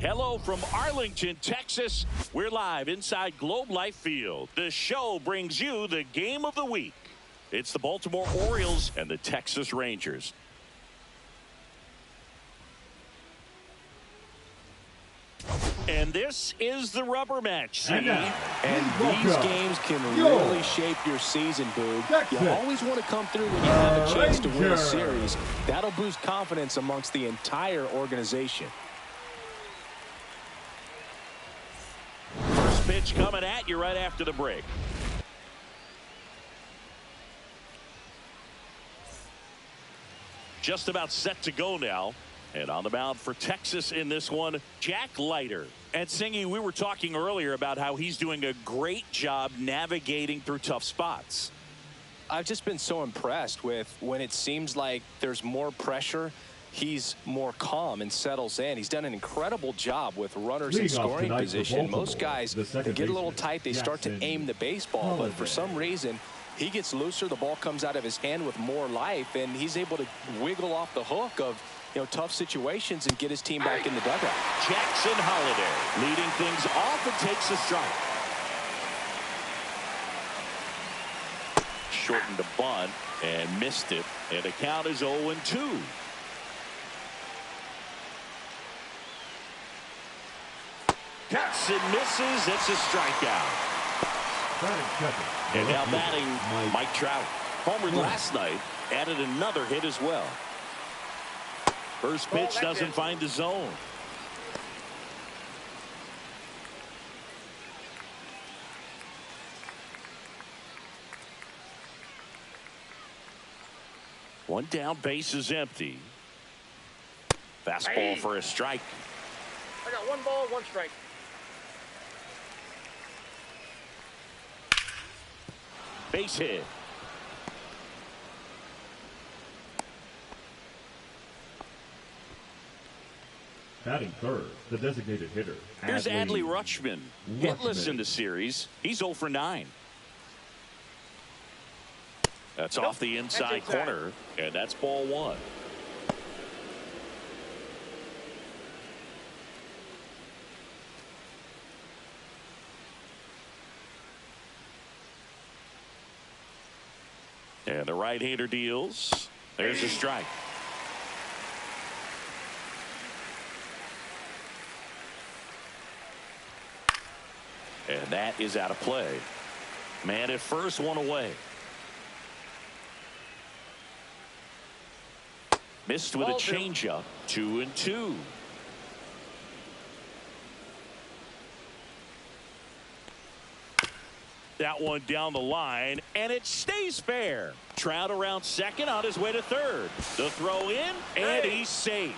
Hello from Arlington, Texas. We're live inside Globe Life Field. The show brings you the game of the week. It's the Baltimore Orioles and the Texas Rangers. And this is the rubber match. And these games can really shape your season, Boog. You always want to come through when you have a chance to win a series. That'll boost confidence amongst the entire organization. First pitch coming at you right after the break. Just about set to go now. And on the mound for Texas in this one, Jack Leiter. And Singy, we were talking earlier about how he's doing a great job navigating through tough spots. I've just been so impressed with when it seems like there's more pressure, he's more calm and settles in. He's done an incredible job with runners in scoring position. Most guys, they get a little tight, they start to aim the baseball, but for some reason, he gets looser, the ball comes out of his hand with more life, and he's able to wiggle off the hook of tough situations and get his team back in the dugout. Jackson Holiday leading things off and takes a strike. Shortened a bunt and missed it, and the count is 0-2. Cuts and misses. It's a strikeout. And now batting Mike Trout. Homered last night, added another hit as well. First pitch doesn't find the zone. One down, base is empty. Fastball for a strike. I got one ball, one strike. Base hit. Batting third, the designated hitter. Here's Adley Rutschman. Hitless in the series. He's 0 for 9. That's off the inside corner, and that's ball one. And the right-hander deals. There's a strike. And that is out of play. Man at first, one away. Missed with a changeup. 2-2. That one down the line, and it stays fair. Trout around second, on his way to third. The throw in, and he's safe.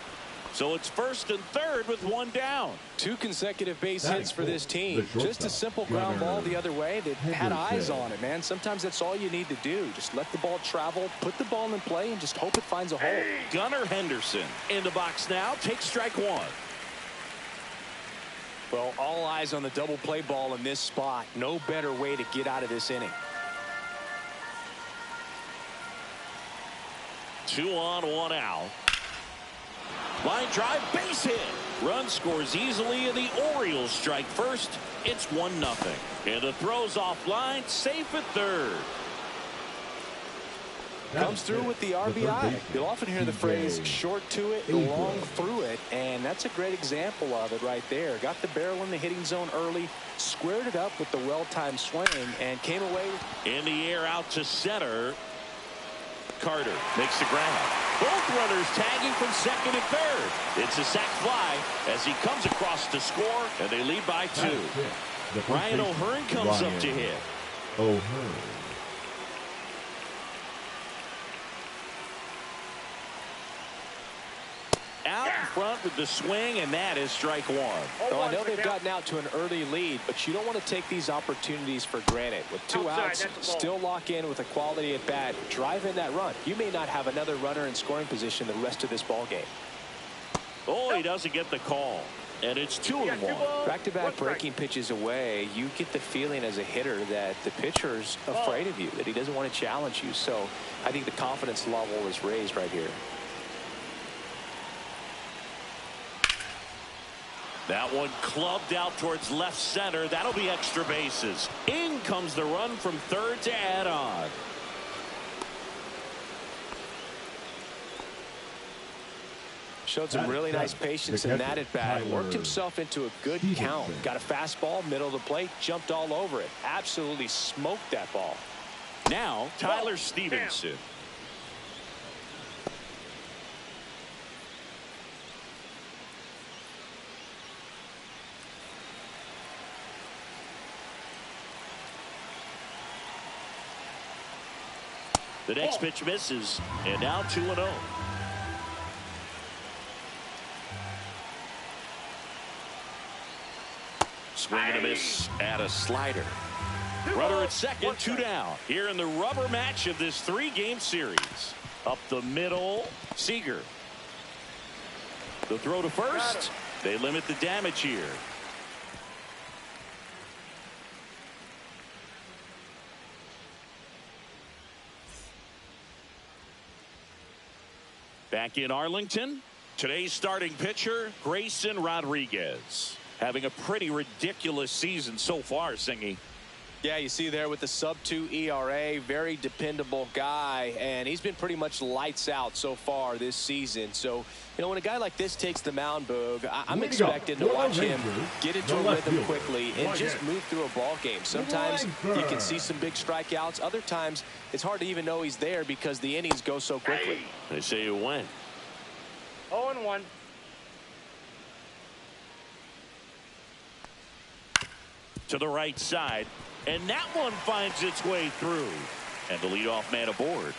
So it's first and third with one down. 2 consecutive base hits for this team. Just a simple ground ball the other way. They had eyes on it, man. Sometimes that's all you need to do. Just let the ball travel, put the ball in play, and just hope it finds a hole. Gunnar Henderson in the box now. Takes strike one. Well, all eyes on the double play ball in this spot. No better way to get out of this inning. 2 on, 1 out. Line drive, base hit. Run scores easily, and the Orioles strike first. It's 1-0. And the throw's offline, safe at third. Comes through with the RBI. You'll often hear the phrase short to it, long through it, and that's a great example of it right there. Got the barrel in the hitting zone early, squared it up with the well-timed swing, and came away. In the air out to center. Carter makes the grab. Both runners tagging from second and third. It's a sac fly as he comes across to score, and they lead by 2. Ryan O'Hearn comes up to hit. O'Hearn. Out in front with the swing, and that is strike one. Well, I know they've gotten out to an early lead, but you don't want to take these opportunities for granted. With 2 outs, still lock in with a quality at bat. Drive in that run. You may not have another runner in scoring position the rest of this ball game. Oh, he doesn't get the call. And it's 2-1. Back-to-back breaking pitches away, you get the feeling as a hitter that the pitcher's afraid of you, that he doesn't want to challenge you. So I think the confidence level is raised right here. That one clubbed out towards left center. That'll be extra bases. In comes the run from third to add on. Showed some really nice patience in that at bat. Worked himself into a good count. Got a fastball, middle of the plate, jumped all over it. Absolutely smoked that ball. Now, Tyler Stevenson. The next pitch misses, and now 2-0. Swing and a miss at a slider. Runner at second, 2 down. Here in the rubber match of this 3-game series. Up the middle, Seager. The throw to first. They limit the damage here. Back in Arlington, today's starting pitcher, Grayson Rodriguez. Having a pretty ridiculous season so far, Singy. Yeah, you see there with the sub-2 ERA, very dependable guy, and he's been pretty much lights out so far this season. So, you know, when a guy like this takes the mound, Boog, I'm expecting to watch him get into a rhythm quickly and just move through a ball game. Sometimes you can see some big strikeouts. Other times it's hard to even know he's there because the innings go so quickly. They say you win. 0-1. To the right side, and that one finds its way through, and the leadoff man aboard.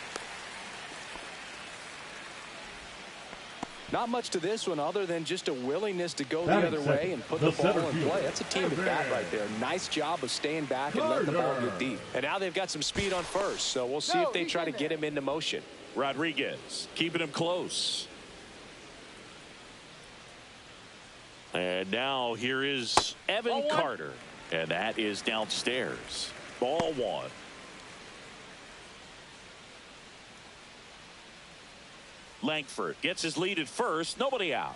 Not much to this one other than just a willingness to go the other way and put the ball in play. That's a team at bat right there. Nice job of staying back and letting the ball get deep. And now they've got some speed on first, so we'll see if they try to get him into motion. Rodriguez keeping him close. And now here is Evan Carter. And that is downstairs. Ball 1. Langford gets his lead at first. Nobody out.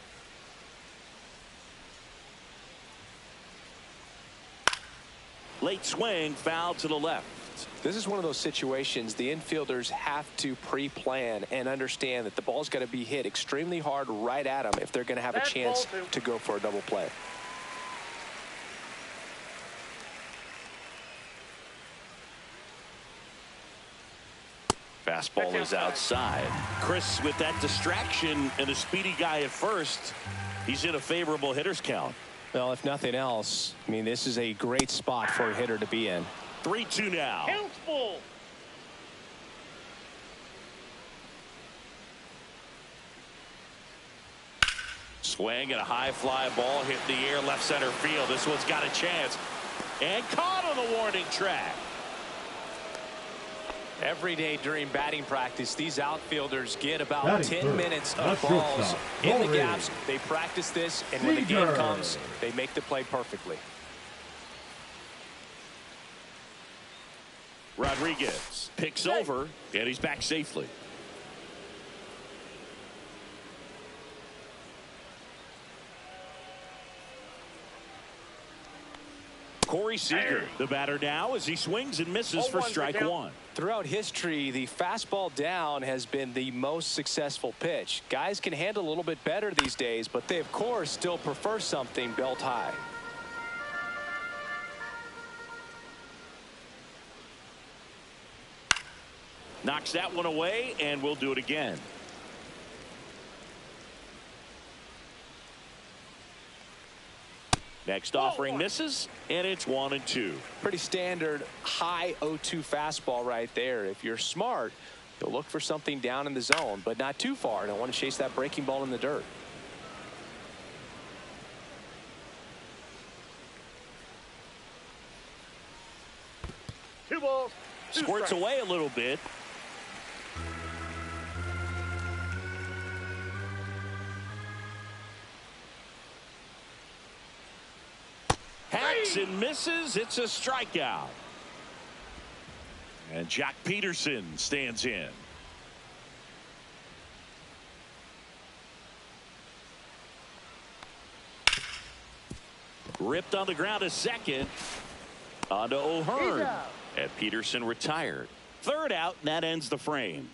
Late swing, foul to the left. This is one of those situations the infielders have to pre-plan and understand that the ball's got to be hit extremely hard right at them if they're going to have a chance to go for a double play. Fastball is outside. Chris, with that distraction and a speedy guy at first, he's in a favorable hitter's count. Well, if nothing else, I mean, this is a great spot for a hitter to be in. 3-2 now. Count's full. Swing and a high fly ball hit in the air left center field. This one's got a chance. And caught on the warning track. Every day during batting practice, these outfielders get about 10 minutes of balls in the gaps. They practice this, and when the game comes, they make the play perfectly. Rodriguez picks over, and he's back safely. Corey Seager, the batter now, as he swings and misses for strike 1. Throughout history, the fastball down has been the most successful pitch. Guys can handle a little bit better these days, but they, of course, still prefer something belt high. Knocks that one away, and we'll do it again. Next offering misses, and it's 1-2. Pretty standard high 0-2 fastball right there. If you're smart, you'll look for something down in the zone, but not too far. Don't want to chase that breaking ball in the dirt. Two balls. Squirts away a little bit. Hacks and misses. It's a strikeout. And Jack Peterson stands in. Ripped on the ground to second. On to O'Hearn. And Peterson retired. Third out, and that ends the frame.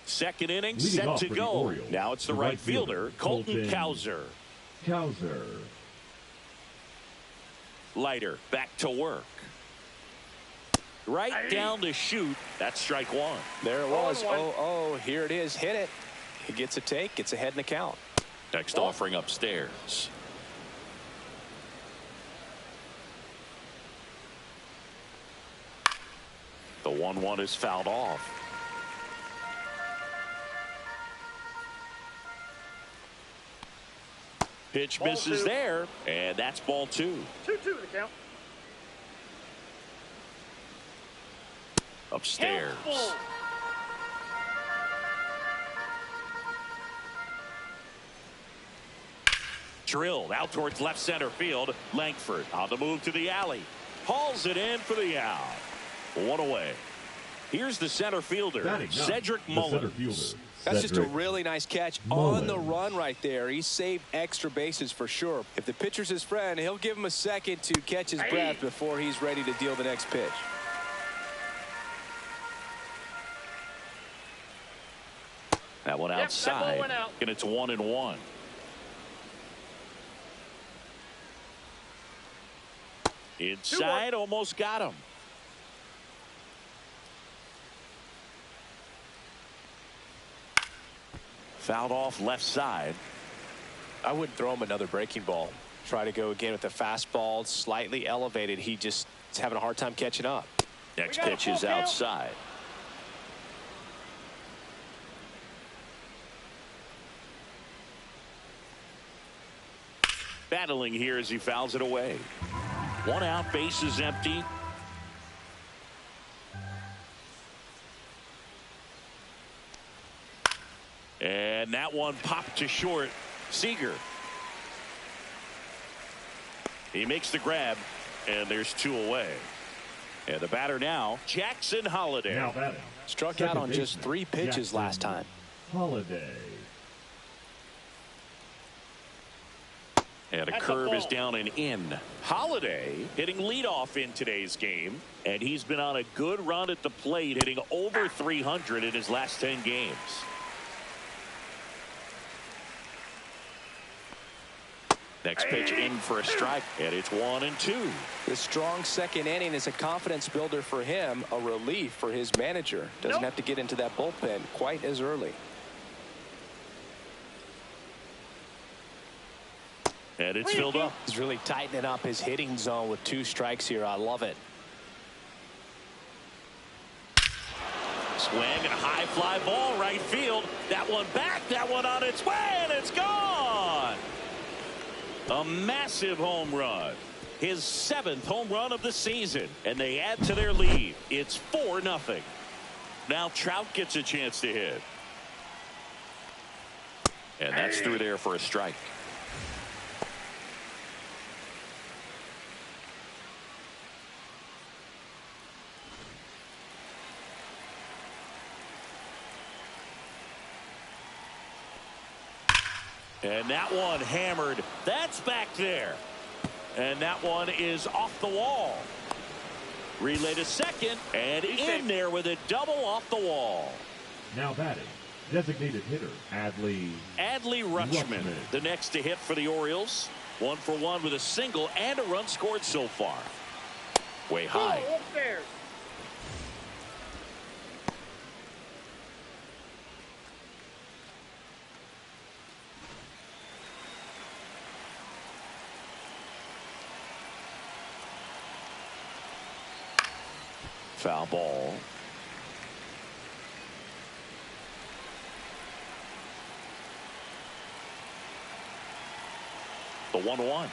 Second inning set to go. Now it's the right fielder, Colton Cowser. Leiter back to work. Right down to shoot. That's strike one. There it was. Oh, here it is. Hit it. He gets a take. Gets ahead in the count. Next offering upstairs. The 1-1 is fouled off. Pitch misses there, and that's ball 2. 2-2 the count. Upstairs. Drilled out towards left center field. Langford on the move to the alley. Hauls it in for the out. One away. Here's the center fielder, Cedric Mullins. That's just a really nice catch on the run right there. He saved extra bases for sure. If the pitcher's his friend, he'll give him a second to catch his breath before he's ready to deal the next pitch. That one outside, and it's 1-1. Inside, almost got him. Fouled off left side. I wouldn't throw him another breaking ball. Try to go again with the fastball, slightly elevated. He just is having a hard time catching up. Next pitch is outside. Battling here as he fouls it away. One out, base is empty. And that one popped to short. Seager. He makes the grab, and there's 2 away. And the batter now, Jackson Holliday. Now batting. Struck out on just 3 pitches last time. Holliday. And a curve is down and in. Holliday hitting leadoff in today's game, and he's been on a good run at the plate, hitting over 300 in his last 10 games. Next pitch in for a strike, and it's 1-2. The strong second inning is a confidence builder for him, a relief for his manager. Doesn't have to get into that bullpen quite as early. And it's filled up. He's really tightening up his hitting zone with 2 strikes here. I love it. Swing and a high fly ball right field. That one back, that one on its way, and it's gone. A massive home run. His 7th home run of the season, and they add to their lead. It's 4-0. Now Trout gets a chance to hit. And that's through there for a strike. And that one hammered. That's back there. And that one is off the wall. Relay to second, and in there with a double off the wall. Now batting, designated hitter, Adley Rutschman, the next to hit for the Orioles. 1 for 1 with a single and a run scored so far. Way high. Foul ball. The 1-1.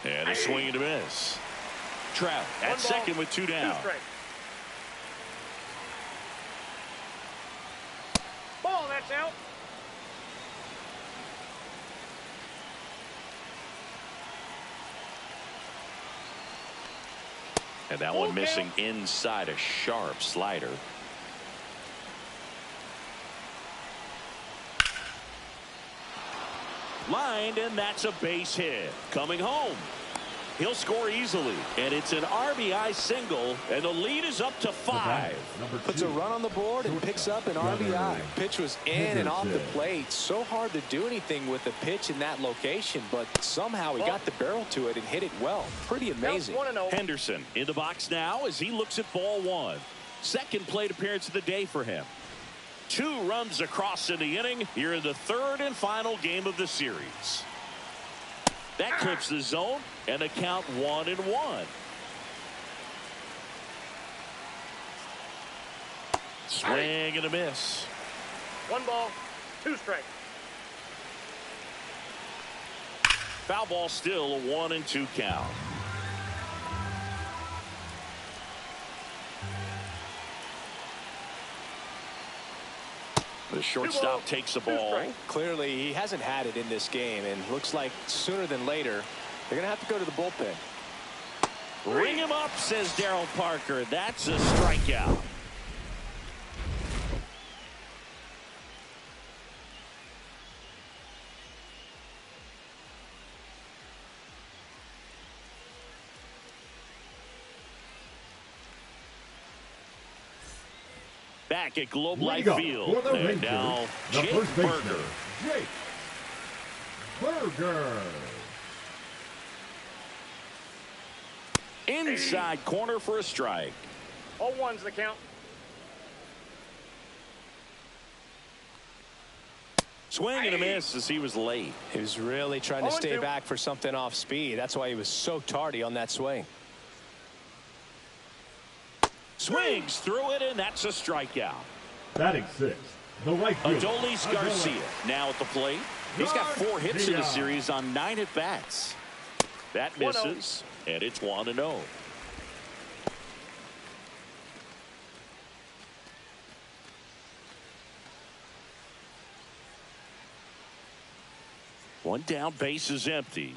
And a swing and a miss. Trout at second with 2 down. Ball, that's out. And that one missing inside, a sharp slider. Lined, and that's a base hit. Coming home. He'll score easily, and it's an RBI single, and the lead is up to 5. Puts a run on the board and picks up an RBI. Pitch was in and off the plate. So hard to do anything with the pitch in that location, but somehow he got the barrel to it and hit it well. Pretty amazing. Henderson in the box now as he looks at ball 1. Second plate appearance of the day for him. 2 runs across in the inning here in the 3rd and final game of the series. That clips the zone, and the count 1-1. Swing and a miss. 1 ball, 2 strikes. Foul ball, still a 1-2 count. The shortstop takes the ball. Clearly, he hasn't had it in this game, and looks like sooner than later, they're going to have to go to the bullpen. Ring him up, says Darryl Parker. That's a strikeout. Back at Globe Life Field. And now Jake Burger. Jake Burger. Inside corner for a strike. All 1's the count. Swing and a miss as he was late. He was really trying to stay back for something off speed. That's why he was so tardy on that swing. Swings through it, and that's a strikeout. Batting 6th, the right fielder, Adolis Garcia now at the plate. He's got 4 hits in the series on 9 at-bats. That misses, and it's 1-0. One down, base is empty.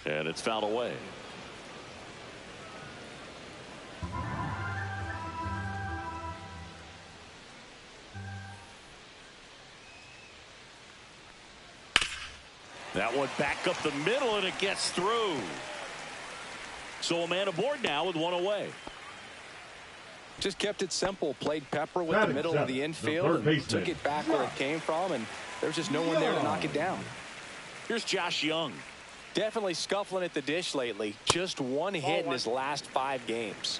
And it's fouled away. That one back up the middle, and it gets through. So a man aboard now with 1 away. Just kept it simple. Played Pepper with the middle of the infield and took it back where it came from, and there's just no one there to knock it down. Here's Josh Young. Definitely scuffling at the dish lately. Just 1 hit in his last 5 games.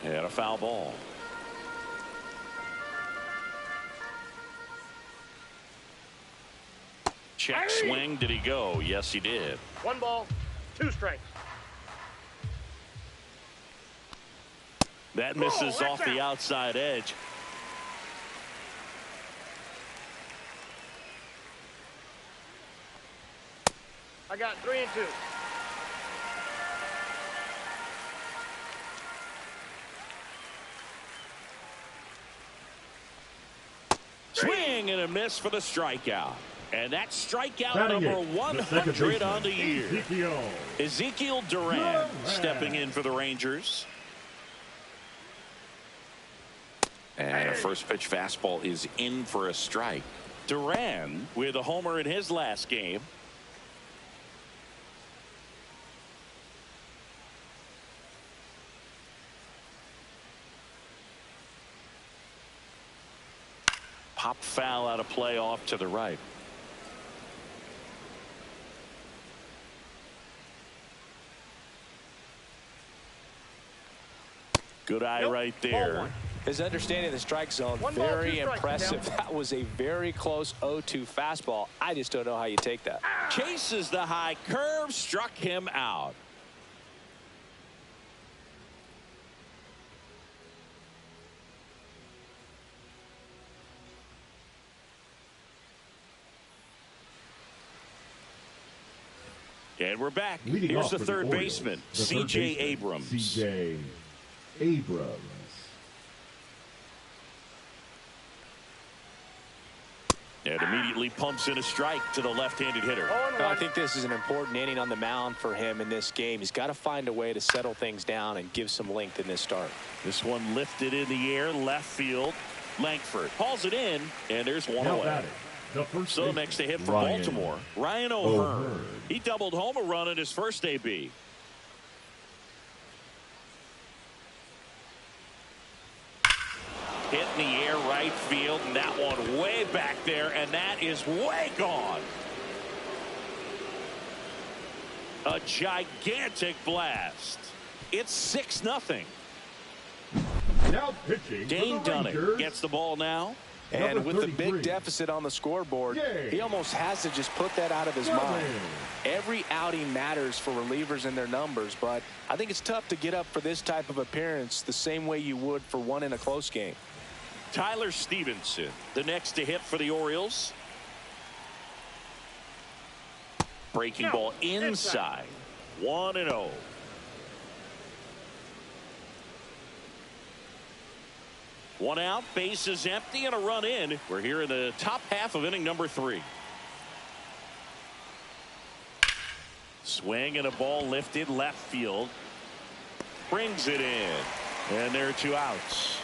And a foul ball. Check swing. Did he go? Yes, he did. 1 ball, 2 strikes. That misses off the outside edge. I got 3 and 2. Swing and a miss for the strikeout. And that's strikeout number 100 on the year. Ezekiel Duran stepping in for the Rangers. And a first pitch fastball is in for a strike. Duran with a homer in his last game. Pop foul out of play off to the right. Good eye right there. His understanding of the strike zone, very impressive. That was a very close 0-2 fastball. I just don't know how you take that. Chases the high curve, struck him out. And we're back. Leading Here's off the for third Orioles, baseman, the third C.J. baseman, Abrams. C.J. Abrams. And immediately pumps in a strike to the left-handed hitter. I think this is an important inning on the mound for him in this game. He's got to find a way to settle things down and give some length in this start. This one lifted in the air, left field. Langford hauls it in, and there's one away. So next to hit for Baltimore, Ryan O'Hearn. He doubled home a run in his first AB. Hit in the air right field, and that one way back there, and that is way gone. A gigantic blast. It's 6-0. Now pitching Dane Dunning gets the ball now. And with the big deficit on the scoreboard, he almost has to just put that out of his mind. Every outing matters for relievers and their numbers, but I think it's tough to get up for this type of appearance the same way you would for one in a close game. Tyler Stevenson, the next to hit for the Orioles. Breaking ball inside. 1-0. One out, base is empty, and a run in. We're here in the top half of inning number 3. Swing and a ball lifted left field. Brings it in. And there are 2 outs.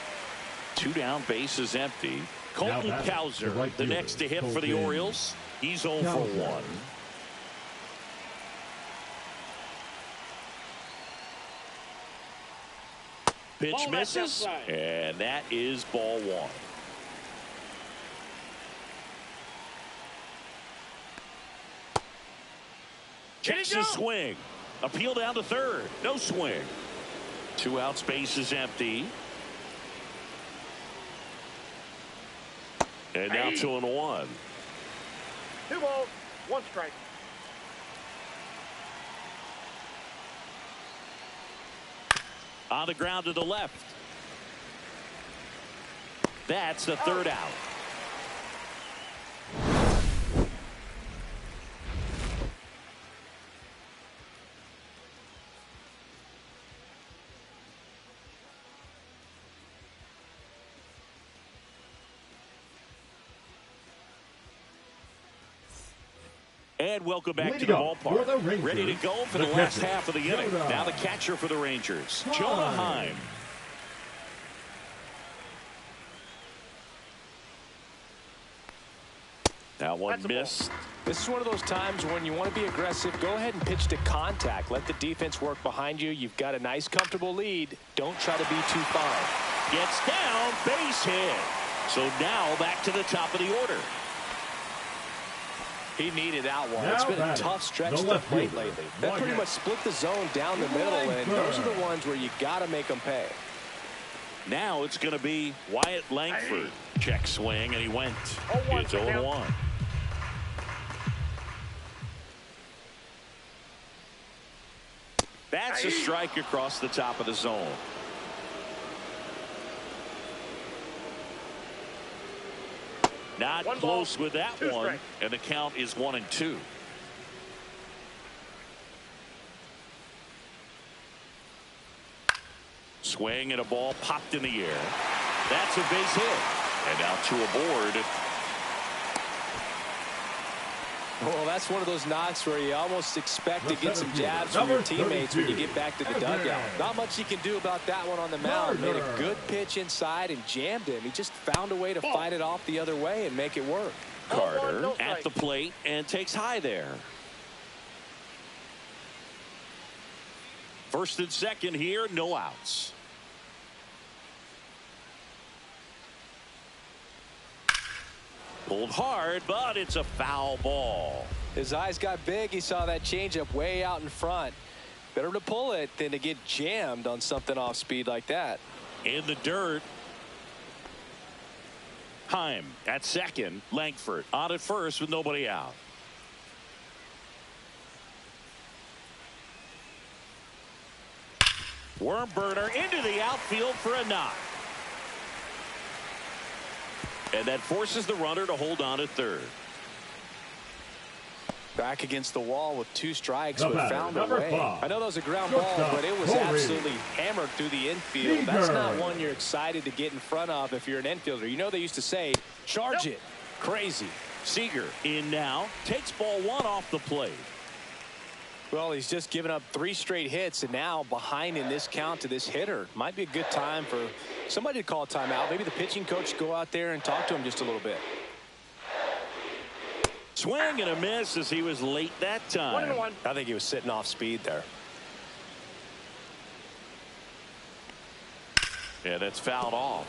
2 down, base is empty. Colton Cowser, the next to hit for the Orioles. He's 0 for 1. Pitch misses, and that is ball 1. Checks his swing. Appeal down to third. No swing. 2 outs, base is empty. And now 2-1. 2 balls, 1 strike. On the ground to the left. That's the 3rd out. And welcome back to the ballpark. Ready to go for the last half of the inning. Now the catcher for the Rangers, Jonah Heim. That one missed. This is one of those times when you want to be aggressive. Go ahead and pitch to contact. Let the defense work behind you. You've got a nice, comfortable lead. Don't try to be too fine. Gets down, base hit. So now back to the top of the order. He needed that one. It's been a tough stretch to the plate lately. That pretty much split the zone down the middle, and those are the ones where you got to make them pay. Now it's going to be Wyatt Langford. Check swing, and he went. It's 0-1. That's a strike across the top of the zone. Not close with that one, and the count is 1-2. Swing and a ball popped in the air. That's a base hit. And now 2 aboard. Well, that's one of those knocks where you almost expect to get some jabs from your teammates when you get back to the dugout. Not much you can do about that one on the mound. Made a good pitch inside and jammed him. He just found a way to fight it off the other way and make it work. Carter at the plate and takes high there. First and second here, no outs. Pulled hard, but it's a foul ball. His eyes got big. He saw that changeup way out in front. Better to pull it than to get jammed on something off speed like that. In the dirt. Heim at second. Langford on at first with nobody out. Worm burner into the outfield for a knock. And that forces the runner to hold on at third. Back against the wall with 2 strikes, The but batter, found a number way. 5. I know that was a ground Shortstop, ball, but it was Corey. absolutely hammered through the infield. That's not one you're excited to get in front of if you're an infielder. You know they used to say, charge it. Crazy. Seager in now, takes ball 1 off the plate. Well, he's just given up 3 straight hits, and now behind in this count to this hitter. Might be a good time for somebody to call a timeout. Maybe the pitching coach go out there and talk to him just a little bit. Swing and a miss as he was late that time. 1-1. I think he was sitting off speed there. Yeah, that's fouled off.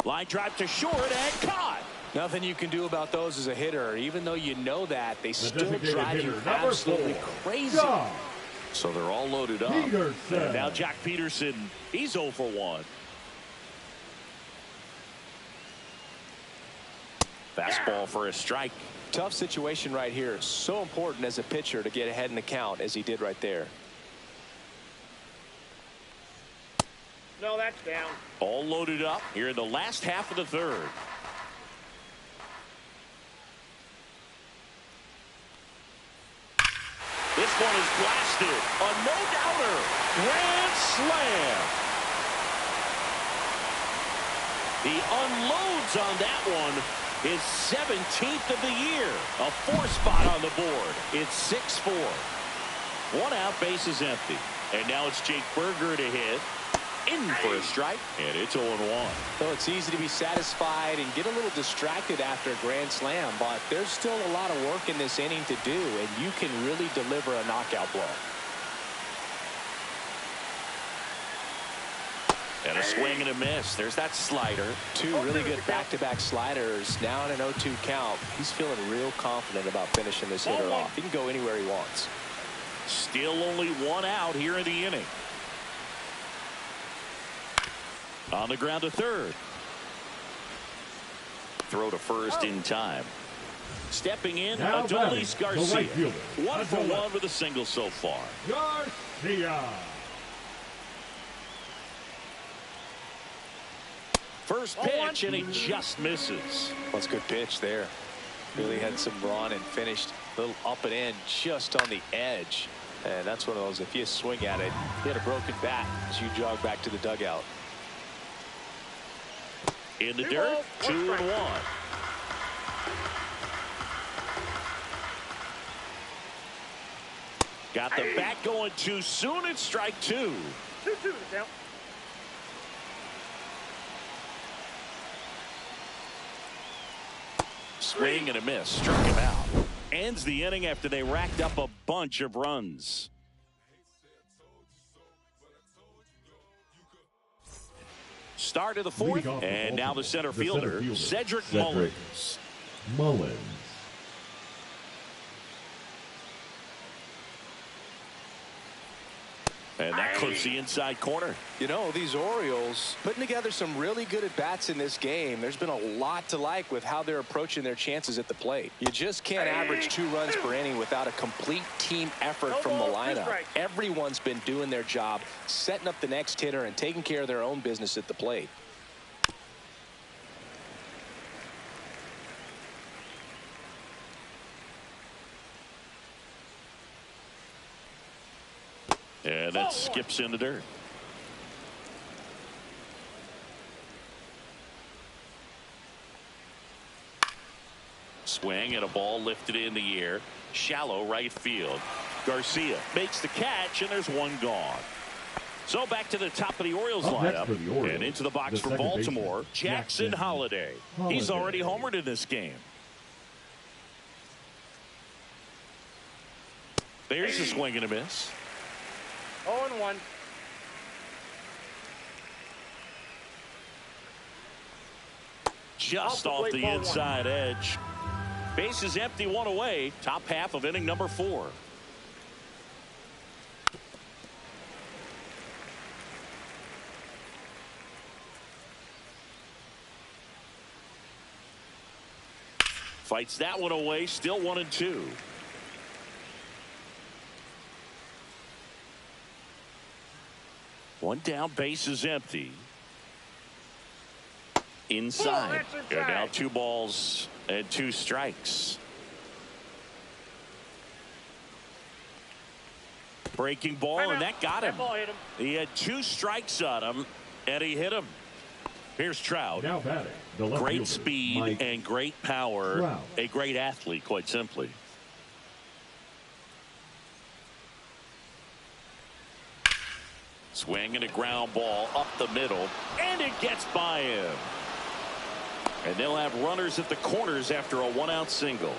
Line drive to short and caught. Nothing you can do about those as a hitter. Even though you know that, they still drive you hitter, absolutely 4, crazy. Josh So they're all loaded up. Peterson. And now Jack Peterson, he's 0 for 1. Fastball for a strike. Tough situation right here. So important as a pitcher to get ahead in the count as he did right there. No, that's down. All loaded up here in the last half of the 3rd. This one is blasted. A no-doubter. Grand slam. He unloads on that one. His 17th of the year. A 4 spot on the board. It's 6-4. 1 out, bases empty. And now it's Jake Berger to hit. In for a strike, and it's 0-1. So it's easy to be satisfied and get a little distracted after a grand slam, but there's still a lot of work in this inning to do, and you can really deliver a knockout blow. And a swing and a miss. There's that slider. 2 really good back-to-back sliders. Now in an 0-2 count. He's feeling real confident about finishing this hitter off. He can go anywhere he wants. Still only 1 out here in the inning. On the ground to 3rd. Throw to 1st in time. Stepping in, Now Adolis batting, the Garcia. right fielder, 1 for 1 with a single so far. Garcia. First pitch, and he just misses. That's a good pitch there. Really had some run and finished a little up and in just on the edge. And that's one of those, if you swing at it, you had a broken bat as you jog back to the dugout. In the dirt, 2-1. Got the bat going too soon. It's strike 2. 2-2 to count. Swing and a miss. Struck him out. Ends the inning after they racked up a bunch of runs. Start of the 4th, and now the center fielder, Cedric Mullins. And that clips the inside corner. You know, these Orioles putting together some really good at-bats in this game. There's been a lot to like with how they're approaching their chances at the plate. You just can't average 2 runs per inning without a complete team effort from the lineup. Everyone's been doing their job, setting up the next hitter and taking care of their own business at the plate. And that skips in the dirt. Swing and a ball lifted in the air. Shallow right field. Garcia makes the catch, and there's 1 gone. So back to the top of the Orioles lineup. And into the box for Baltimore, Jackson Holliday. He's already homered in this game. There's the swing and a miss. 0-1. Just off the inside edge. Base is empty, 1 away. Top half of inning number 4. Fights that one away. Still 1-2. One down, base is empty. Inside. And now 2 balls and 2 strikes. Breaking ball, and that got him. That ball hit him. He had 2 strikes on him, and he hit him. Here's Trout. Now batting, the left Great fielder, speed Mike and great power. Trout. A great athlete, quite simply. Swinging a ground ball up the middle, and it gets by him. And they'll have runners at the corners after a 1-out single.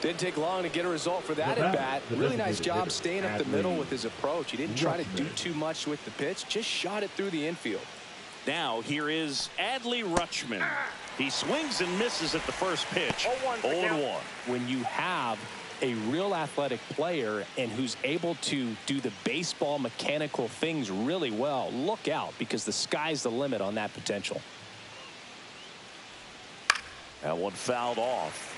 Didn't take long to get a result for that at bat. Really nice job staying up the middle with his approach. He didn't try to do too much with the pitch, just shot it through the infield. Now here is Adley Rutschman. He swings and misses at the first pitch. 0-1. When you have a real athletic player and who's able to do the baseball mechanical things really well, look out, because the sky's the limit on that potential. That one fouled off.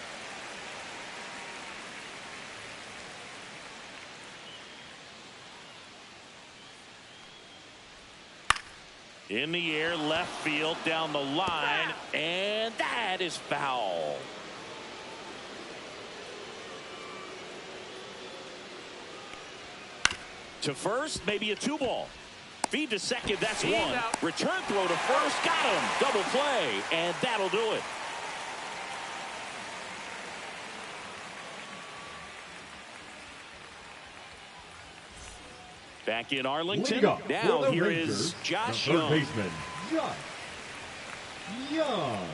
In the air, left field, down the line, and that is foul. To first, maybe a 2-ball. Feed to second, that's 1. Return throw to first, got him. Double play, and that'll do it. Back in Arlington. Now here is Josh Young. Third baseman, Josh Young.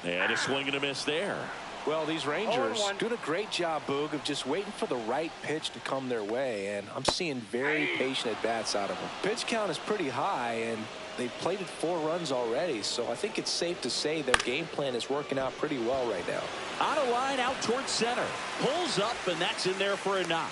And a swing and a miss there. Well, these Rangers doing a great job, Boog, of just waiting for the right pitch to come their way, and I'm seeing very patient at-bats out of them. Pitch count is pretty high, and they've plated 4 runs already, so I think it's safe to say their game plan is working out pretty well right now. On a line out towards center. Pulls up, and that's in there for a knock.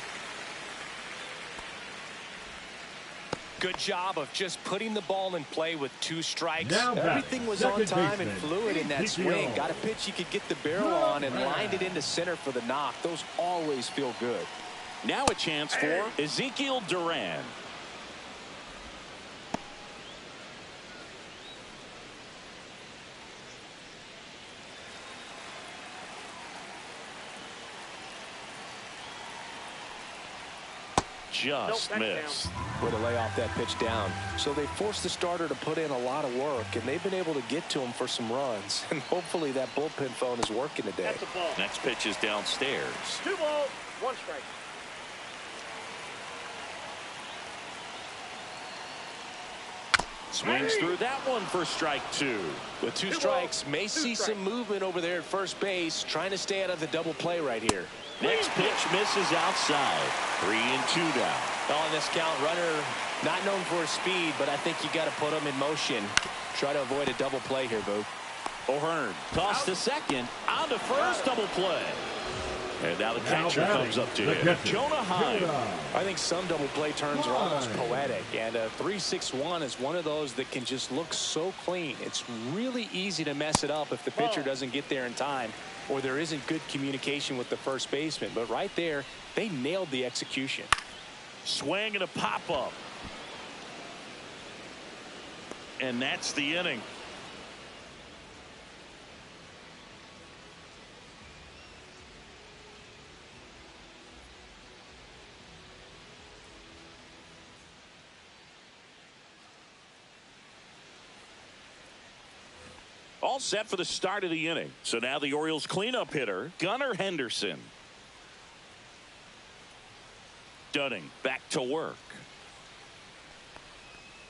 Good job of just putting the ball in play with 2 strikes. Now everything was on time and baseman, fluid in that swing. Got a pitch he could get the barrel on and lined it into center for the knock. Those always feel good. Now a chance for Ezekiel Duran. Just missed. Way to lay off that pitch down. So they forced the starter to put in a lot of work, and they've been able to get to him for some runs. And hopefully that bullpen phone is working today. That's a ball. Next pitch is downstairs. 2 balls, 1 strike. Swings through that one for strike 2. With 2 strikes, may see some movement over there at first base, trying to stay out of the double play right here. Next pitch misses outside. 3-2 now. On this count, runner not known for his speed, but I think you got to put him in motion. Try to avoid a double play here, Boo. O'Hearn toss to second, on to first, double play. And now the catcher comes up to him. Jonah Heim. I think some double play turns are almost poetic, and a 3-6-1 is one of those that can just look so clean. It's really easy to mess it up if the pitcher doesn't get there in time, or there isn't good communication with the first baseman. But right there, they nailed the execution. Swing and a pop-up. And that's the inning. All set for the start of the inning. So now the Orioles cleanup hitter, Gunnar Henderson. Dunning back to work.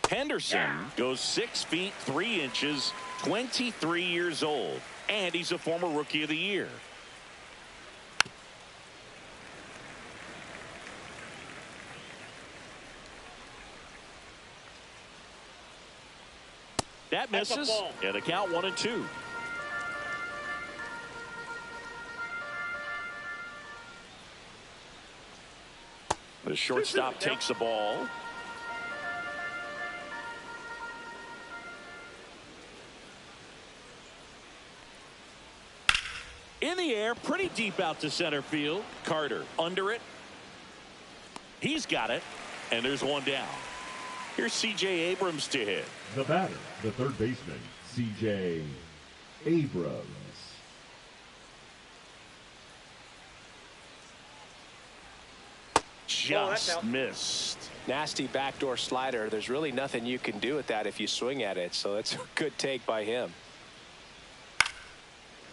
Henderson goes 6 feet 3 inches, 23 years old, and he's a former Rookie of the Year. That misses, and the count 1-2. The shortstop takes the ball. In the air, pretty deep out to center field. Carter under it. He's got it, and there's one down. Here's C.J. Abrams to hit. The batter, the third baseman, C.J. Abrams. Just missed. Nasty backdoor slider. There's really nothing you can do with that if you swing at it, so that's a good take by him.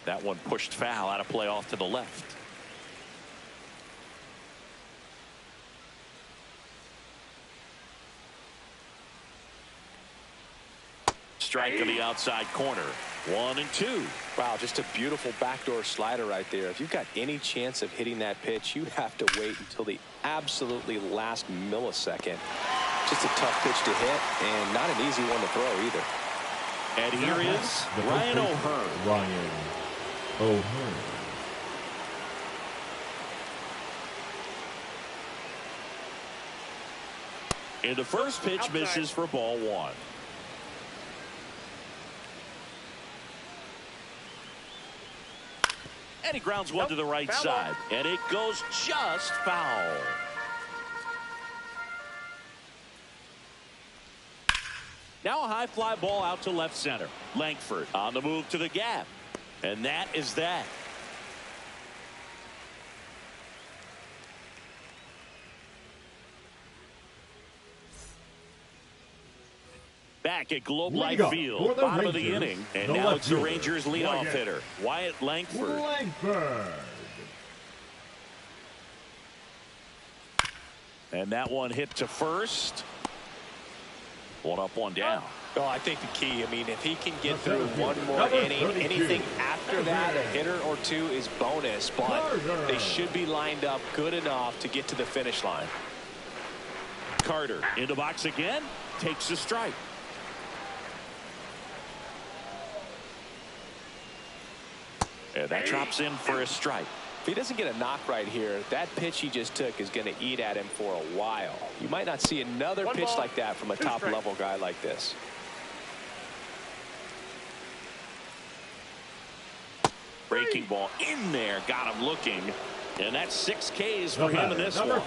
That one pushed foul out of play off to the left. Strike to the outside corner. 1-2. Wow, just a beautiful backdoor slider right there. If you've got any chance of hitting that pitch, you have to wait until the absolutely last millisecond. Just a tough pitch to hit, and not an easy one to throw either. And here is Ryan O'Hearn. Ryan O'Hearn. And the first pitch misses for ball one. And he grounds one to the right side. And it goes just foul. Now a high fly ball out to left center. Langford on the move to the gap. And that is that. Back at Globe Life Field, bottom of the inning, and now it's the Rangers leadoff hitter, Wyatt Langford. And that one hit to first. One up, one down. Oh, I think the key, I mean, if he can get through one more inning, anything after that, a hitter or two is bonus, but they should be lined up good enough to get to the finish line. Carter in the box again, takes a strike. And that drops in for a strike. If he doesn't get a knock right here, that pitch he just took is going to eat at him for a while. You might not see another pitch like that from a top-level guy like this. Breaking ball in there, got him looking. And that's 6 Ks for him in this one.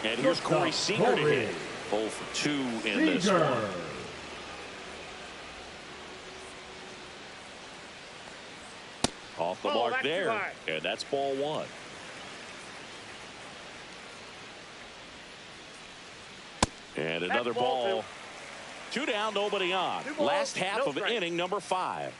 And here's Corey Seager to hit. 0 for 2 in this one. Off the mark there, and that's ball one. And another ball. 2 down, nobody on. Last half of inning number 5.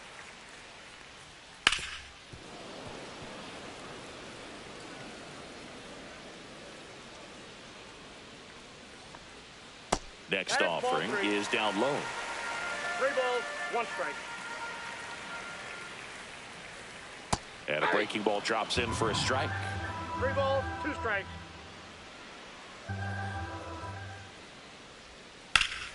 Next offering is down low. 3 balls, 1 strike. And a breaking ball drops in for a strike. 3 balls, 2 strikes.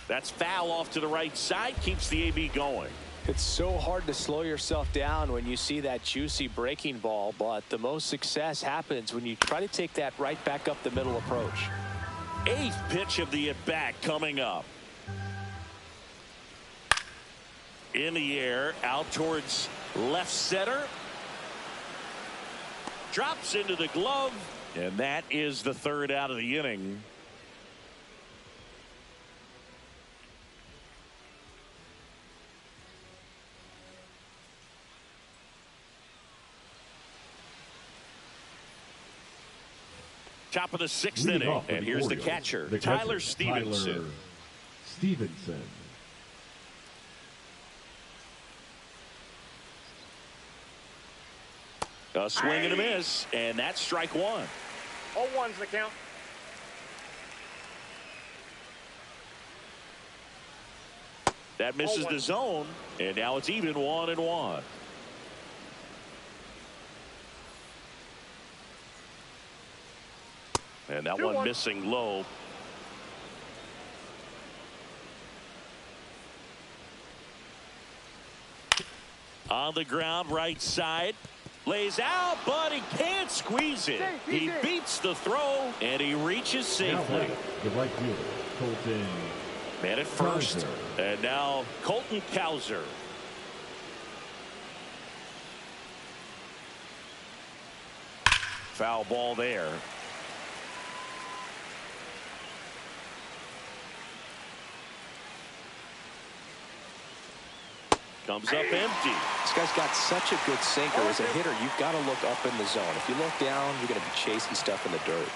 That's foul off to the right side, keeps the AB going. It's so hard to slow yourself down when you see that juicy breaking ball, but the most success happens when you try to take that right back up the middle approach. 8th pitch of the at-bat coming up. In the air, out towards left center. Drops into the glove, and that is the 3rd out of the inning. Top of the 6th inning, and here's the catcher, Tyler Stevenson. A swing and a miss, and that's strike 1. All ones the count. That misses the zone, and now it's even 1-1. And that one missing low. On the ground, right side. Lays out, but he can't squeeze it. He beats the throw, and he reaches safely. The right fielder, Colton. Man at first. And now Colton Cowser. Foul ball there. Comes up empty. This guy's got such a good sinker. As a hitter, you've got to look up in the zone. If you look down, you're going to be chasing stuff in the dirt.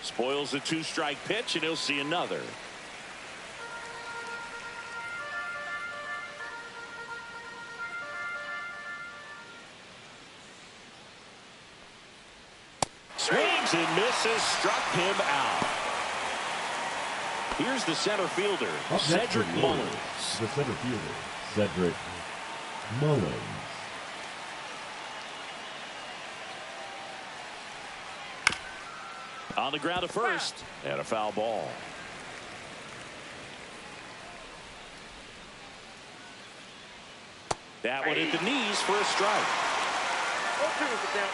Spoils the 2-strike pitch, and he'll see another. Swings and misses, struck him out. Here's the center fielder, Cedric Mullins. The center fielder, Cedric Mullins. On the ground to first, and a foul ball. That one hit the knees for a strike. 0-2 is the count.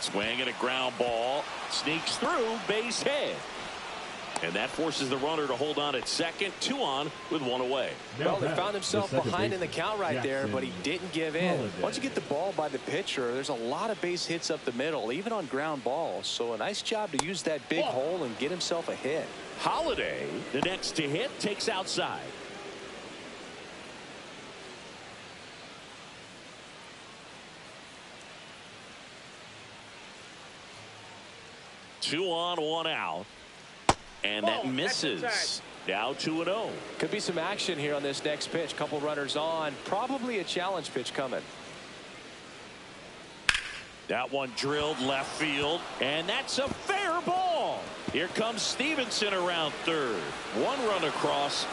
Swing and a ground ball. Sneaks through, base hit. And that forces the runner to hold on at second. 2 on with 1 away. Well, he found himself behind in the count right there, but he didn't give in. Once you get the ball by the pitcher, there's a lot of base hits up the middle, even on ground balls. So a nice job to use that big hole and get himself a hit. Holiday, the next to hit, takes outside. Two on, 1 out. And that misses. Now 2-0. Could be some action here on this next pitch. Couple runners on. Probably a challenge pitch coming. That one drilled left field. And that's a fair ball. Here comes Stevenson around third. 1 run across.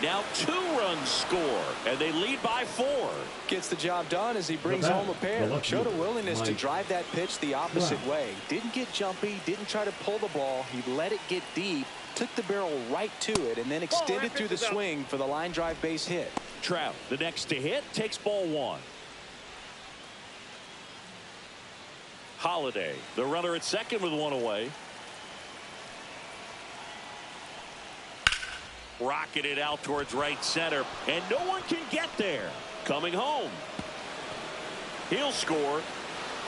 Now 2 runs score. And they lead by 4. Gets the job done as he brings home a pair. Showed a willingness to drive that pitch the opposite way. Didn't get jumpy. Didn't try to pull the ball. He let it get deep. Took the barrel right to it and then extended through the swing for the line drive base hit. Trout, the next to hit, takes ball 1. Holiday, the runner at second with 1 away. Rocketed out towards right center, and no one can get there. Coming home. He'll score.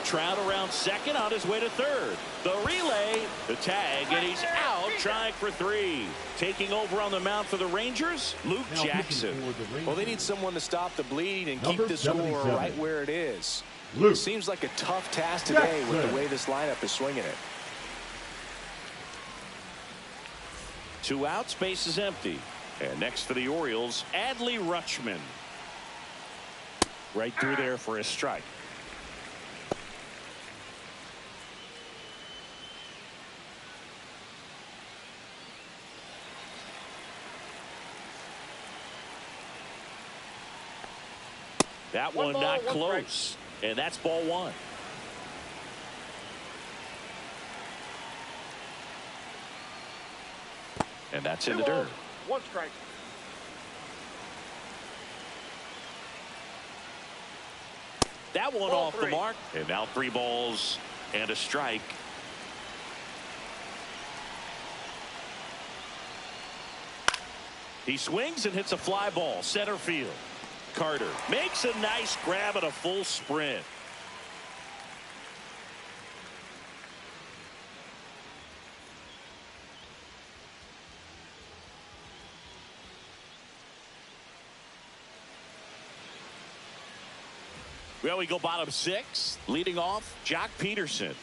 Trout around second, on his way to third. The relay, the tag, and he's out trying for 3. Taking over on the mound for the Rangers, Luke Jackson. Well, they need someone to stop the bleed and keep the score right where it is. Luke. Seems like a tough task today with the way this lineup is swinging it. 2 outs, base is empty. And next for the Orioles, Adley Rutschman. Right through there for a strike. That one not close. And that's ball 1. And that's in the dirt. 1 strike. That one off the mark. And now 3 balls and a strike. He swings and hits a fly ball. Center field. Carter makes a nice grab at a full sprint. Well, we go bottom 6. Leading off, Jock Peterson.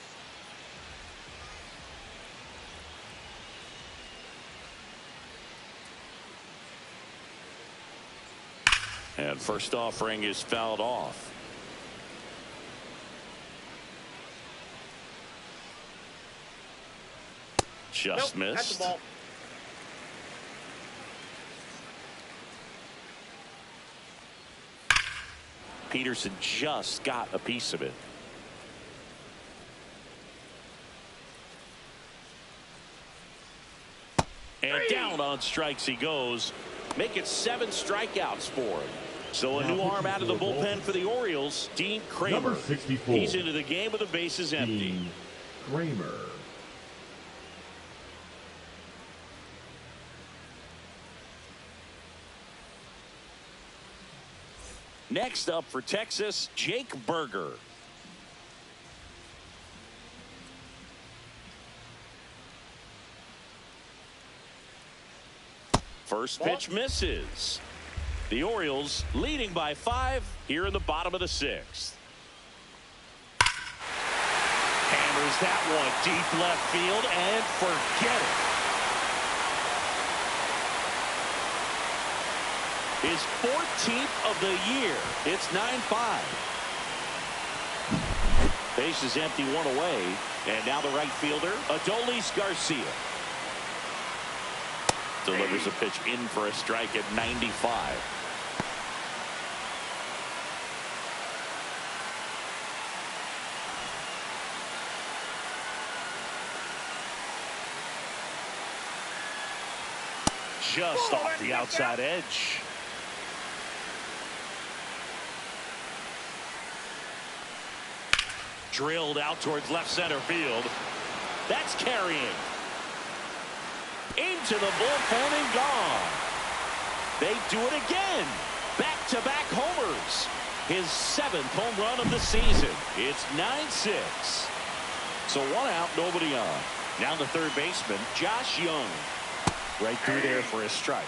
And first offering is fouled off. Just missed. That's the ball. Peterson just got a piece of it. And down on strikes he goes. Make it 7 strikeouts for him. So a new arm out of the bullpen for the Orioles, Dean Kramer. Number 64. He's into the game with the bases empty. Dean Kramer. Next up for Texas, Jake Berger. First pitch misses. The Orioles leading by 5 here in the bottom of the 6th. Hammers that one deep left field and forget it. His 14th of the year. It's 9-5. Base is empty, 1 away. And now the right fielder, Adolis Garcia. Delivers a pitch in for a strike at 95. Just off the outside edge. Drilled out towards left center field. That's carrying. Into the bullpen and gone. They do it again. Back-to-back homers. His 7th home run of the season. It's 9-6. So 1 out, nobody on. Now the third baseman, Josh Young. Right through there for a strike.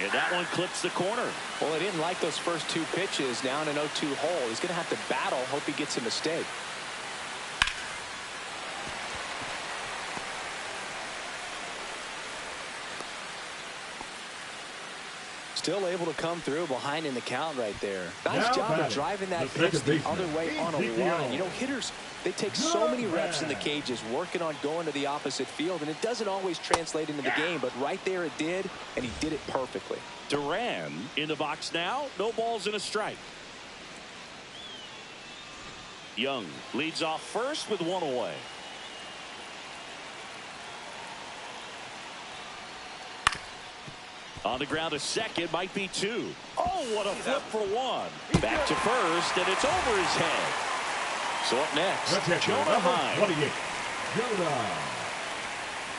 And that one clips the corner. Well, he didn't like those first 2 pitches. Now in an 0-2 hole. He's going to have to battle. Hope he gets a mistake. Still able to come through behind in the count right there. Nice job of driving that pitch the other way on a line. You know, hitters, they take so many reps in the cages working on going to the opposite field, and it doesn't always translate into the game, but right there it did, and he did it perfectly. Duran in the box now. No balls and a strike. Young leads off first with 1 away. On the ground, a second, might be 2. Oh, what a flip for 1. Back to first, and it's over his head. So up next, Jonah Heim. 28. Jonah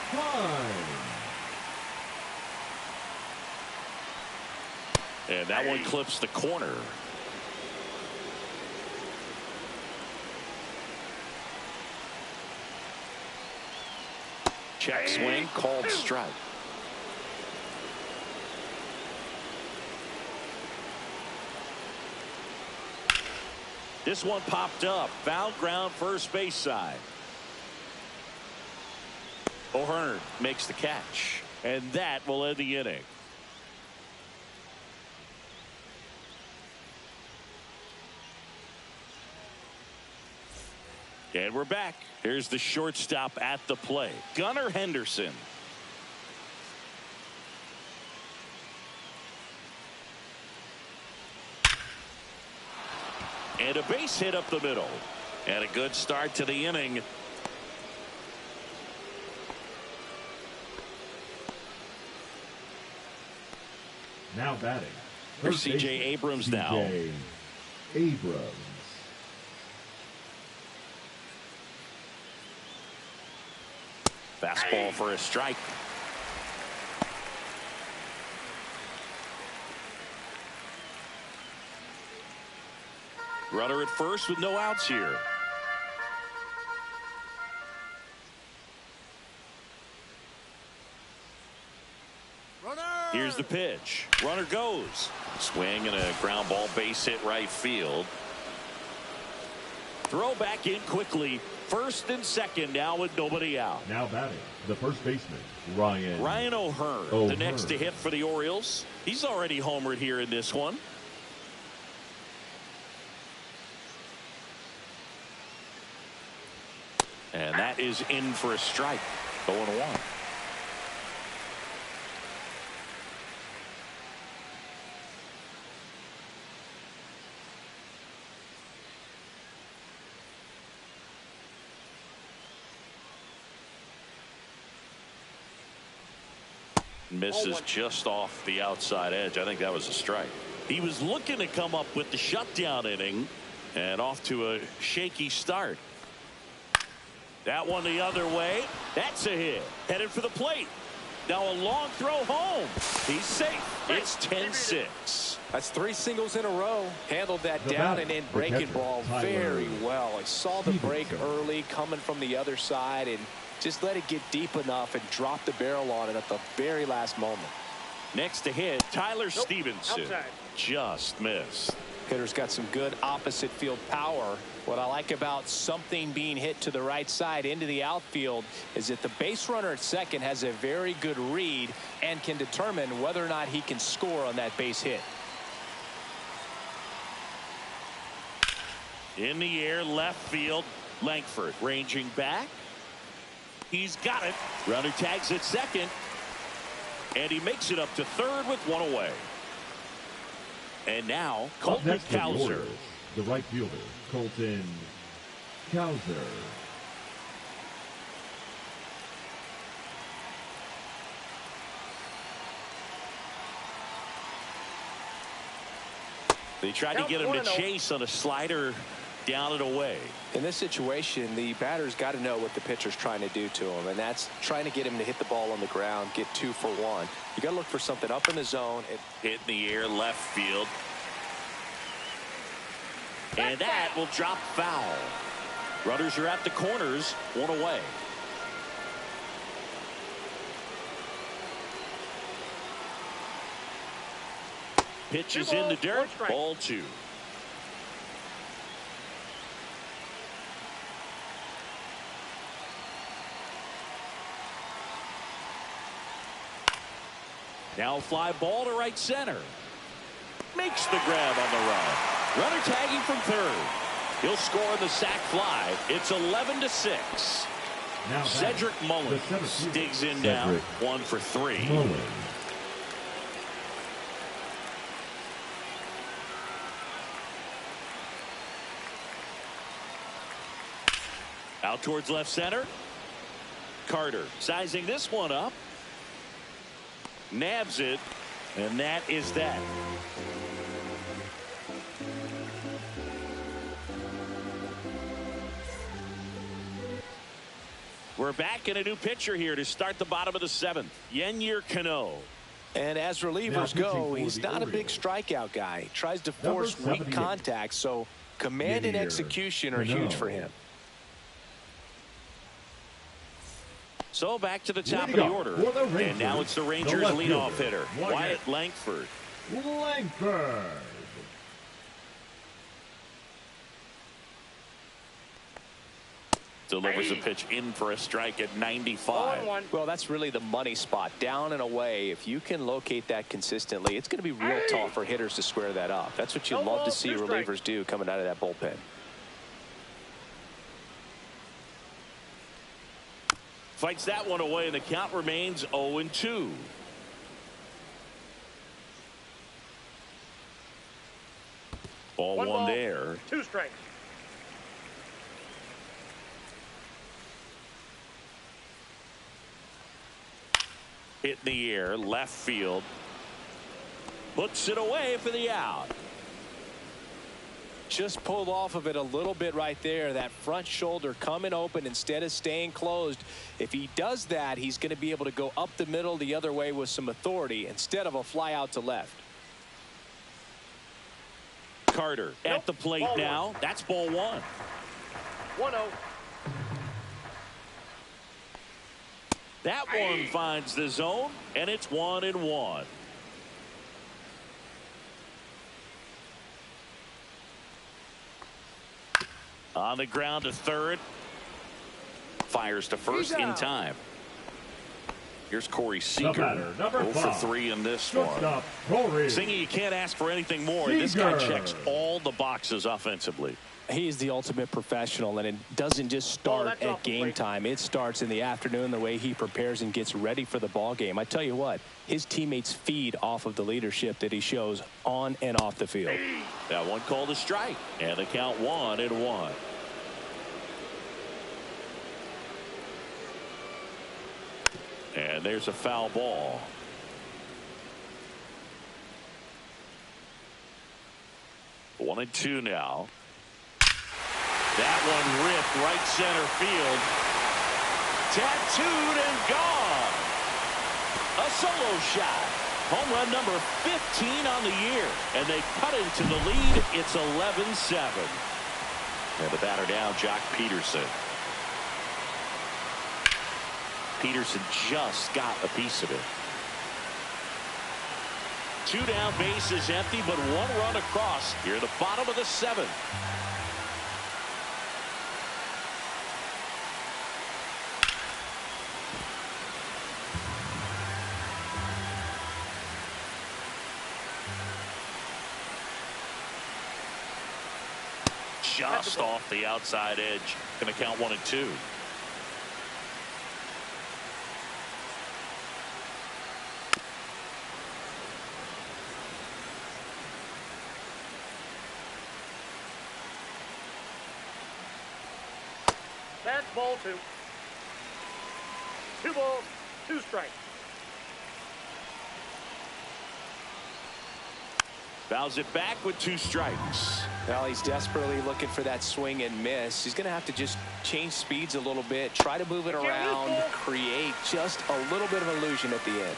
Heim. And that one clips the corner. Check swing, called strike. This one popped up. Foul ground, first base side. O'Hearn makes the catch. And that will end the inning. And we're back. Here's the shortstop at the plate, Gunnar Henderson. And a base hit up the middle. And a good start to the inning. Now batting. Here's C.J. Abrams now. C.J. Abrams. Fastball for a strike. Runner at first with no outs here. Here's the pitch. Runner goes. Swing and a ground ball, base hit right field. Throw back in quickly. First and second now with nobody out. Now batting, the first baseman, Ryan O'Hearn. The next to hit for the Orioles. He's already homered here in this one. And that is in for a strike. 0-1. Misses just off the outside edge. I think that was a strike. He was looking to come up with the shutdown inning, and off to a shaky start. That one the other way. That's a hit. Headed for the plate. Now a long throw home. He's safe. It's 10-6. That's 3 singles in a row. Handled that down and in breaking ball very well. I saw the break early coming from the other side and just let it get deep enough and drop the barrel on it at the very last moment. Next to hit, Tyler Stevenson. Outside. Just missed. Hitter's got some good opposite field power. What I like about something being hit to the right side into the outfield is that the base runner at second has a very good read and can determine whether or not he can score on that base hit. In the air, left field, Langford ranging back. He's got it. Runner tags at second. And he makes it up to third with one away. And now, Colton Cowser. The right fielder, Colton Cowser. They tried to get him to chase on a slider down and away. In this situation, the batter's got to know what the pitcher's trying to do to him, and that's trying to get him to hit the ball on the ground, get 2 for 1. You got to look for something up in the zone. Hit in the air, left field. And that will drop foul. Runners are at the corners, one away. Pitch is in the dirt. Ball 2. Now fly ball to right center. Makes the grab on the run. Runner tagging from third. He'll score on the sac fly. It's 11-6. Now Cedric Mullins digs in now. 1 for 3. Mullins. Out towards left center. Carter sizing this one up. Nabs it. And that is that. We're back in a new pitcher here to start the bottom of the 7th. Yennier Cano. And as relievers go, he's not a big strikeout guy. He tries to force weak contact, so command and execution are huge for him. So back to the top of the order. And now it's the Rangers leadoff hitter, Wyatt Langford. Langford. Delivers a pitch in for a strike at 95. Well, that's really the money spot. Down and away. If you can locate that consistently, it's going to be real tough for hitters to square that up. That's what you love to see relievers do coming out of that bullpen. Fights that one away, and the count remains 0-2. Ball 1 there. 2 strikes. Hit in the air, left field. Puts it away for the out. Just pulled off of it a little bit right there. That front shoulder coming open instead of staying closed. If he does that, he's going to be able to go up the middle the other way with some authority instead of a fly out to left. Carter at the plate now. That's ball 1. 1-0. That one finds the zone, and it's 1-1. On the ground to third. Fires to first in time. Here's Corey Seager. 0 for 3 in this one. Singy, you can't ask for anything more. Seager. This guy checks all the boxes offensively. He's the ultimate professional, and it doesn't just start at game time. It starts in the afternoon, the way he prepares and gets ready for the ball game. I tell you what, his teammates feed off of the leadership that he shows on and off the field. That one called a strike, and the count 1-1. And there's a foul ball. 1-2 now. That one ripped right center field. Tattooed and gone. A solo shot. Home run number 15 on the year. And they cut into the lead. It's 11-7. And the batter down, Jock Peterson. Peterson just got a piece of it. 2 down, bases empty, but 1 run across here at the bottom of the 7th. Just off the outside edge. Going to count 1-2. That's ball 2. 2 balls, 2 strikes. Fouls it back with 2 strikes. Well, he's desperately looking for that swing and miss. He's going to have to just change speeds a little bit, try to move it around, create just a little bit of illusion at the end.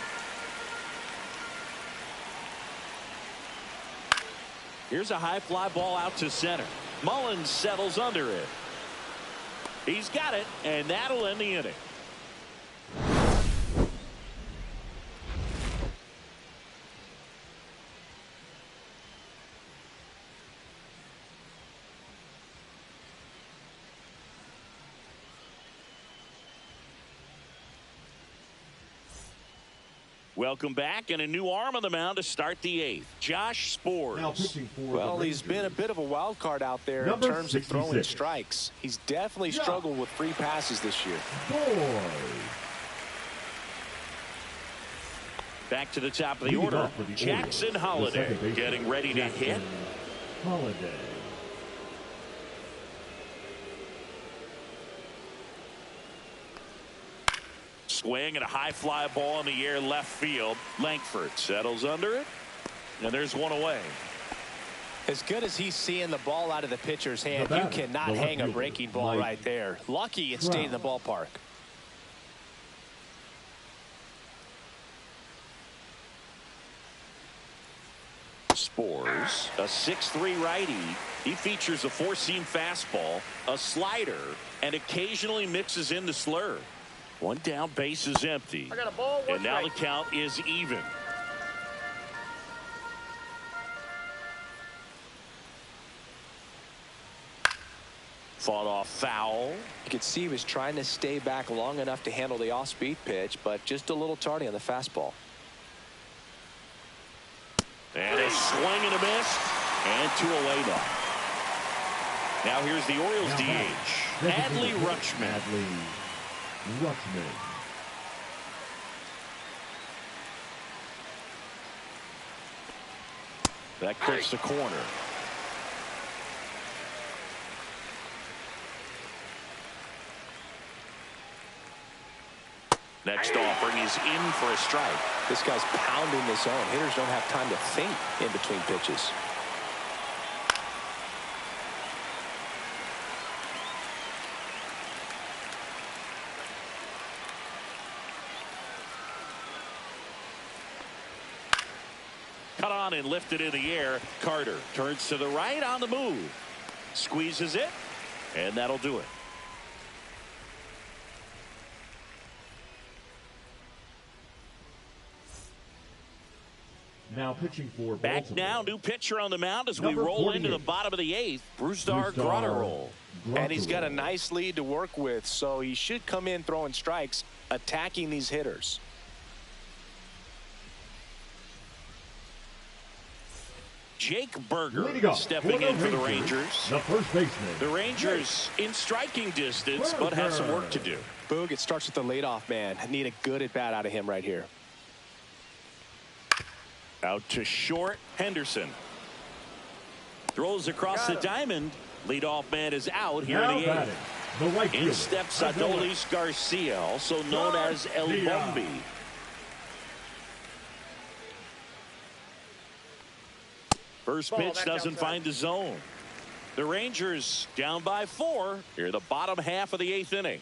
Here's a high fly ball out to center. Mullins settles under it. He's got it, and that'll end the inning. Welcome back, and a new arm on the mound to start the 8th. Josh Sborz. Well, he's been a bit of a wild card out there in terms of throwing strikes. He's definitely struggled with free passes this year. Back to the top of the order. Jackson Holliday getting ready to hit. Holliday. Swing and a high fly ball in the air left field. Langford settles under it, and there's 1 away. As good as he's seeing the ball out of the pitcher's hand, you cannot hang a breaking ball right there. Lucky it stayed in the ballpark. Sborz, a 6'3" righty. He features a 4-seam fastball, a slider, and occasionally mixes in the slurve. 1 down, base is empty. I got a ball, 1 and now strike. the count is even. Fought off foul. You could see he was trying to stay back long enough to handle the off-speed pitch, but just a little tardy on the fastball. And a swing and a miss, and 2 away now. Now here's the Orioles DH, Adley Rutschman. That clips the corner. Next offering is in for a strike. This guy's pounding the zone. Hitters don't have time to think in between pitches. Cut on and lifted in the air. Carter turns to the right on the move. Squeezes it, and that'll do it. Now pitching for Back Baltimore. now, new pitcher on the mound as we Number roll 48. into the bottom of the 8th. Brusdar Graterol. And he's got a nice lead to work with, so he should come in throwing strikes, attacking these hitters. Jake Berger stepping in for the Rangers. The first baseman. The Rangers in striking distance, but have some work to do. Boog, it starts with the leadoff man. Need a good at-bat out of him right here. Out to short, Henderson. Throws across the diamond. Leadoff man is out here in the 8th. The right In steps Adolis Garcia, also known as El Bombi. First Ball, pitch that's doesn't outside. find the zone. The Rangers down by 4 here the bottom half of the 8th inning.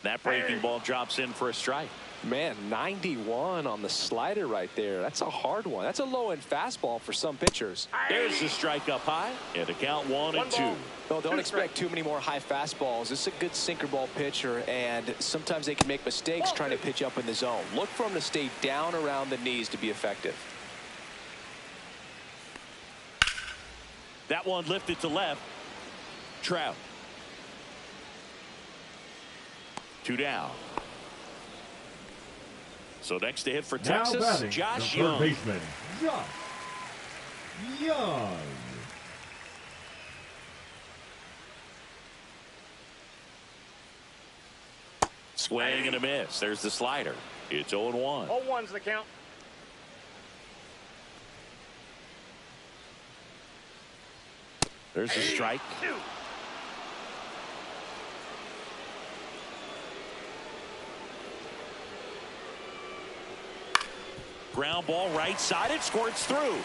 That breaking ball drops in for a strike. Man, 91 on the slider right there. That's a hard one. That's a low-end fastball for some pitchers. There's the strike up high, and the count 1-2. No, don't expect too many more high fastballs. This is a good sinker ball pitcher, and sometimes they can make mistakes trying to pitch up in the zone. Look for him to stay down around the knees to be effective. That one lifted to left. Trout. 2 down. So next to hit for Texas, batting, Josh the third Young. baseman, Josh Young. Swing and a miss. There's the slider. It's 0-1. 0-1's the count. There's the strike. 2. Ground ball right side. It squirts through.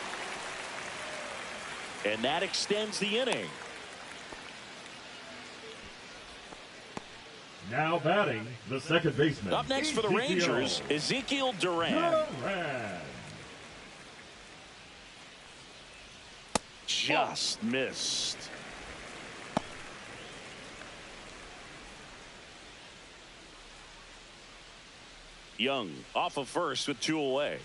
And that extends the inning. Now batting, the second baseman. Up next for the Rangers, Ezekiel Duran. Just missed. Young off of first with 2 away.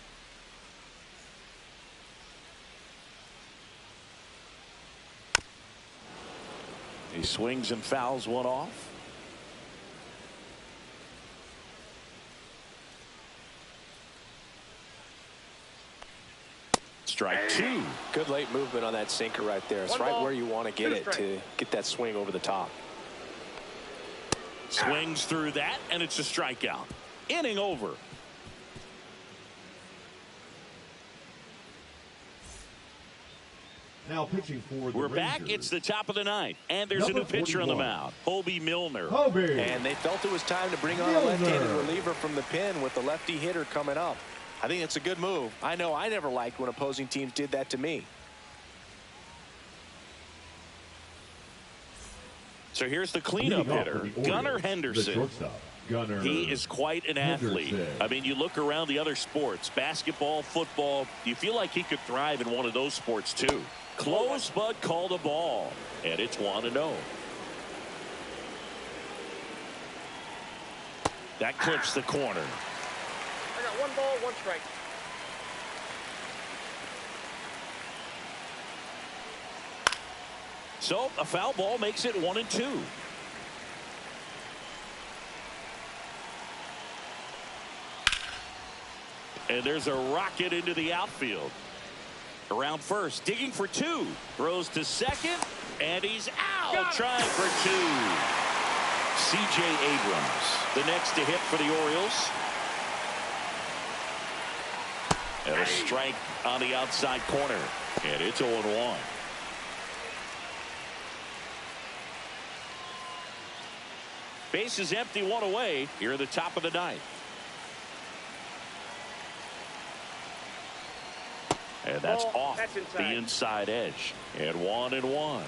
He swings and fouls one off. Strike 2. Good late movement on that sinker right there. It's One right ball, where you want to get 2 it to get that swing over the top. Swings through that, and it's a strikeout. Inning over. Now pitching for the We're Rangers. back. It's the top of the 9th, and there's Number a new pitcher on the 41. mound, Hobie Milner. Hobie. And they felt it was time to bring on a left-handed reliever from the pen with the lefty hitter coming up. I think it's a good move. I know I never liked when opposing teams did that to me. So here's the cleanup Leading off hitter, for the Orioles, Gunnar the Henderson. shortstop, Gunnar He is quite an athlete. Henderson. I mean, you look around the other sports, basketball, football, you feel like he could thrive in one of those sports too. Close, but called a ball, and it's 1-0. That clips the corner. I got 1 ball, 1 strike. So a foul ball makes it 1-2. And there's a rocket into the outfield. Around first, digging for 2. Throws to second, and he's out. Trying for 2. C.J. Abrams, the next to hit for the Orioles. And a strike on the outside corner. And it's 0-1. Base is empty, 1 away here at the top of the 9th. And that's off the inside edge. And 1-1.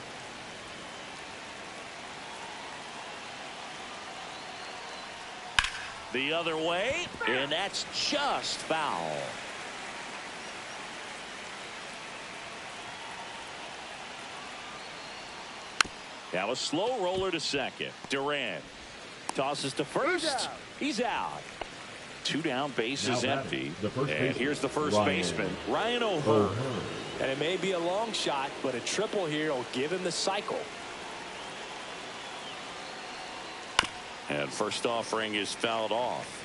The other way, and that's just foul. Now a slow roller to second. Duran tosses to first. He's out. 2 down, base is empty. And here's the first baseman, Ryan O'Hearn. And it may be a long shot, but a triple here will give him the cycle. And first offering is fouled off.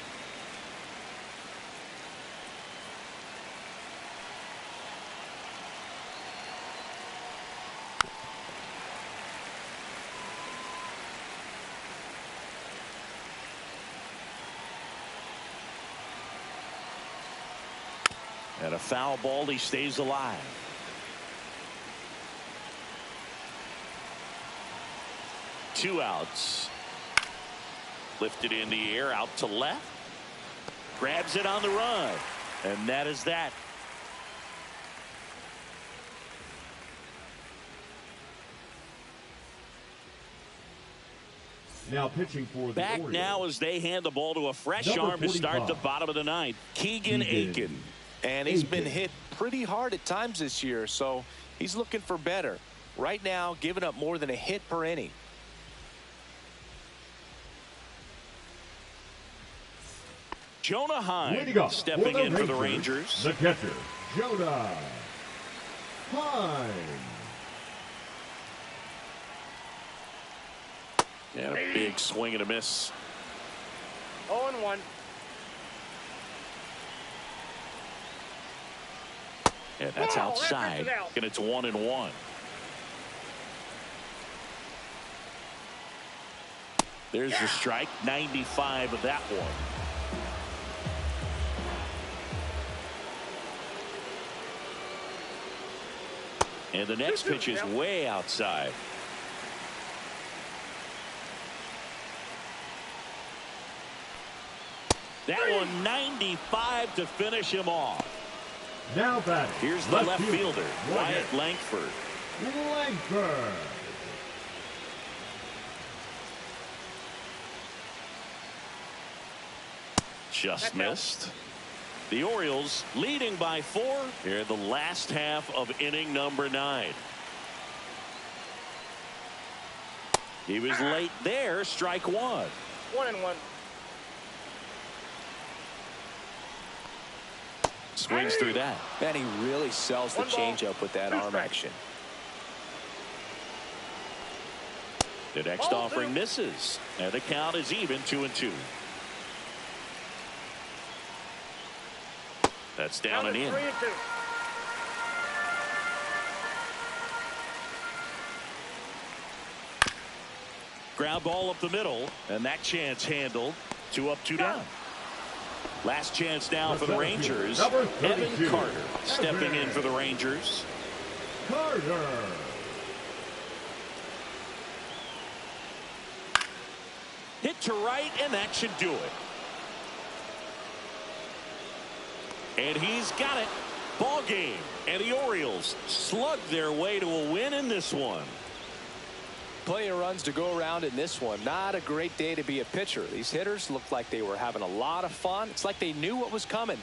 And a foul ball, he stays alive. Two outs. Lifted in the air, out to left. Grabs it on the run. And that is that. Now pitching for the Back Orioles. now as they hand the ball to a fresh Number arm to start 45. the bottom of the ninth. Keegan Aiken. And he's been hit pretty hard at times this year, so he's looking for better. Right now, giving up more than a hit per inning. Jonah Heim stepping in for the Rangers. The catcher, Jonah Heim. And a big swing and a miss. 0-1. And that's outside. And it's 1-1. There's the strike. 95 of that one. And the next pitch is way outside. That one 95 to finish him off. Now batting. Here's the left fielder, Wyatt Langford. Langford. Just missed. The Orioles leading by 4 here in the last half of inning number 9. He was late there. Strike 1. 1-1. Swings through that. Man, he really sells the changeup with that arm action. The next offering misses. And the count is even 2-2. That's down and in. 3-2. Ground ball up the middle, and that chance handled. 2 up, 2 down. Last chance now for the Rangers. Evan Carter stepping in for the Rangers. Carter. Hit to right, and that should do it. And he's got it. Ball game. And the Orioles slug their way to a win in this one. Plenty of runs to go around in this one. Not a great day to be a pitcher. These hitters looked like they were having a lot of fun. It's like they knew what was coming.